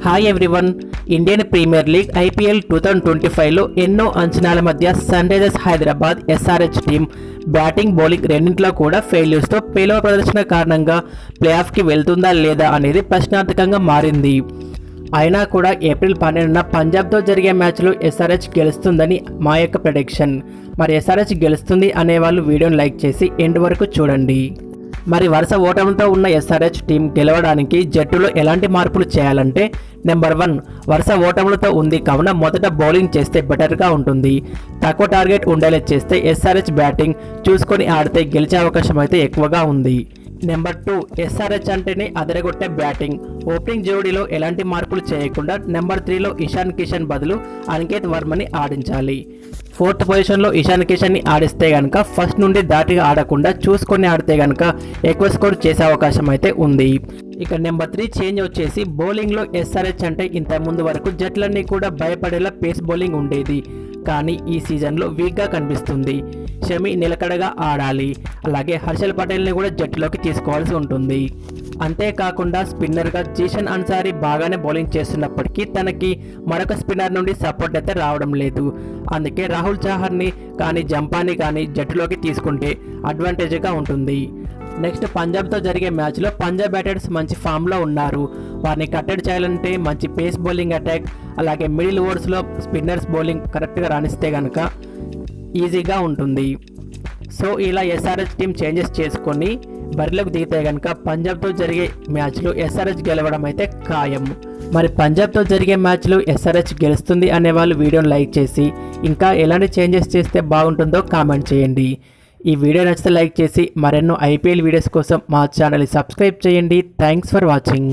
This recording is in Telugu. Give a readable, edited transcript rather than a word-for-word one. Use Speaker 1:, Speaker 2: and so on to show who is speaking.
Speaker 1: Hi everyone. Indian premier league IPL 2025లో ఎన్నో అంచనాల మధ్య Sunrisers Hyderabad SRH team batting bowling రెండింటిలో కూడా ఫెయిల్యూర్స్తో పేలవ ప్రదర్శన కారణంగా ప్లే ఆఫ్కి వెళ్తుందా లేదా అనేది ప్రశ్నార్థకంగా మారింది. అయినా కూడా ఏప్రిల్ 12న పంజాబ్తో జరిగే మ్యాచ్లో ఎస్ఆర్హెచ్ గెలుస్తుందని మా యొక్క ప్రెడిక్షన్. మరి ఎస్ఆర్హెచ్ గెలుస్తుంది అనేవాళ్ళు వీడియోని లైక్ చేసి ఎండ్ వరకు చూడండి. మరి వరుస ఓటమితో ఉన్న ఎస్ఆర్హెచ్ టీం గెలవడానికి జట్టులో ఎలాంటి మార్పులు చేయాలంటే, నెంబర్ 1, వరుస ఓటములతో ఉంది కావున మొదట బౌలింగ్ చేస్తే బెటర్గా ఉంటుంది. తక్కువ టార్గెట్ ఉండేలా చేస్తే ఎస్ఆర్హెచ్ బ్యాటింగ్ చూసుకొని ఆడితే గెలిచే అవకాశం అయితే ఎక్కువగా ఉంది. నెంబర్ 2, ఎస్ఆర్హెచ్ అంటేనే అదరగొట్టే బ్యాటింగ్. ఓపెనింగ్ జోడీలో ఎలాంటి మార్పులు చేయకుండా నెంబర్ 3లో ఇషాన్ కిషన్ బదులు అనికేత్ వర్మని ఆడించాలి. 4th పొజిషన్లో ఇషాన్ కిషన్ని ఆడిస్తే కనుక ఫస్ట్ నుండి దాటిగా ఆడకుండా చూసుకొని ఆడితే కనుక ఎక్కువ స్కోర్ చేసే అవకాశం అయితే ఉంది. ఇక నెంబర్ 3 చేంజ్ వచ్చేసి బౌలింగ్లో ఎస్ఆర్హెచ్ అంటే ఇంతకుముందు వరకు జట్లన్నీ కూడా భయపడేలా పేస్ బౌలింగ్ ఉండేది. కానీ ఈ సీజన్లో వీక్గా కనిపిస్తుంది. షమి నిలకడగా ఆడాలి. అలాగే హర్షల్ పటేల్ని కూడా జట్టులోకి తీసుకోవాల్సి ఉంటుంది. అంతేకాకుండా స్పిన్నర్గా జీషన్ అన్సారీ బాగానే బౌలింగ్ చేస్తున్నప్పటికీ తనకి మరొక స్పిన్నర్ నుండి సపోర్ట్ అయితే రావడం లేదు. అందుకే రాహుల్ చహర్ని కానీ జంపాని కానీ జట్టులోకి తీసుకుంటే అడ్వాంటేజ్గా ఉంటుంది. నెక్స్ట్ పంజాబ్తో జరిగే మ్యాచ్లో పంజాబ్ బ్యాటర్స్ మంచి ఫామ్లో ఉన్నారు. వారిని కట్టడి చేయాలంటే మంచి పేస్ బౌలింగ్ అటాక్, అలాగే మిడిల్ ఓవర్స్లో స్పిన్నర్స్ బౌలింగ్ కరెక్ట్గా రాణిస్తే కనుక ఈజీగా ఉంటుంది. సో ఇలా ఎస్ఆర్హెచ్ టీం చేంజెస్ చేసుకొని బరిలోకి దిగితే కనుక పంజాబ్తో జరిగే మ్యాచ్లో ఎస్ఆర్హెచ్ గెలవడం అయితే ఖాయం. మరి పంజాబ్తో జరిగే మ్యాచ్లో ఎస్ఆర్హెచ్ గెలుస్తుంది అనేవాళ్ళు వీడియోని లైక్ చేసి ఇంకా ఎలాంటి చేంజెస్ చేస్తే బాగుంటుందో కామెంట్ చేయండి. ఈ వీడియో నచ్చితే లైక్ చేసి మరెన్నో ఐపీఎల్ వీడియోస్ కోసం మా ఛానల్ని సబ్స్క్రైబ్ చేయండి. Thanks for watching.